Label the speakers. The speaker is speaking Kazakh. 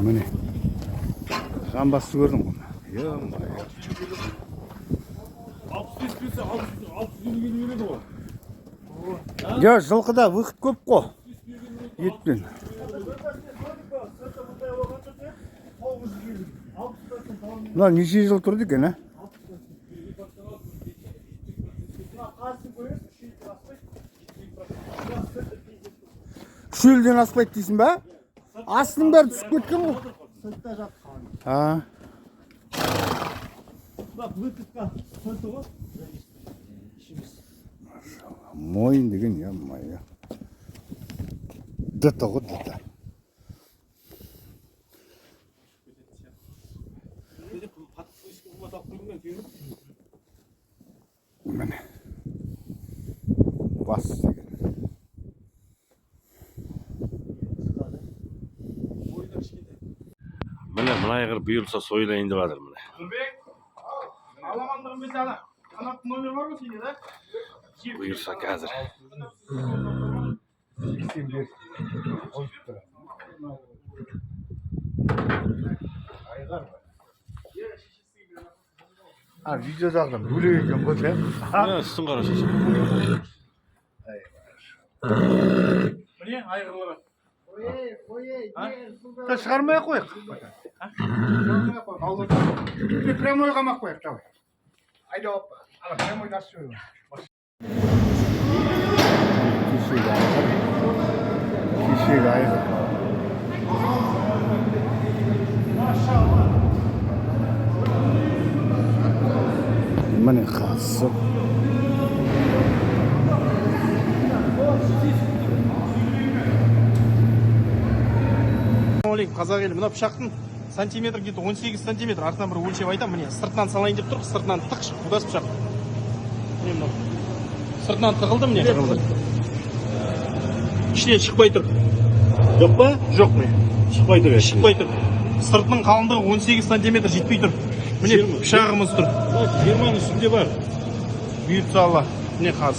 Speaker 1: Mine Kambası gördün mü? Yok.
Speaker 2: 600 yürüdü o.
Speaker 1: Ya жылқыда выкыт көп қой. Етпен. Мына неше жыл тұрды екен, а? Үш елден аспайды дейсің ба? Астының бәрі түсіп кеткен ғой. Ha.
Speaker 2: Bak vıtıkka sırtı var.
Speaker 1: Moyun деген ya maya. Dıta o dıta. Mene. Bas деген.
Speaker 3: Mine mınayğır buyursa soyulayın деп жатыр mine.
Speaker 2: Alamandığım bir tane. Kanat numara var mı sende de?
Speaker 3: Buyursa қазір.
Speaker 1: Videodағыдан бөлек екен ғой сен.
Speaker 3: Sizin қарашасы.
Speaker 2: Mine aygırlara.
Speaker 1: Шығармай қояйық. Прямой қамақ қояйық. Давай. Айда опа. Ала прямой дас сөйле. Кешегі айғыр. Міне қасы.
Speaker 2: Қазақ елі мына пышақтың сантиметр где-то 18 сантиметр артынан бір өлшеп айтам. Міне сыртынан салайын деп тұр, сыртынан тық шық, бұдас пышақ. Міне мынау. Сыртынан тығылды міне. Тығылды. Ішінен шықпай тұр. Жоқ па? Жоқ міне.
Speaker 3: Шықпай тұр.
Speaker 2: Шықпай тұр. Сыртының қалыңдығы 18 сантиметр жетпей тұр. Міне пышағымыз тұр.
Speaker 3: 20-ның үстінде бар.
Speaker 2: Бұйыртса Алла. Міне қаз.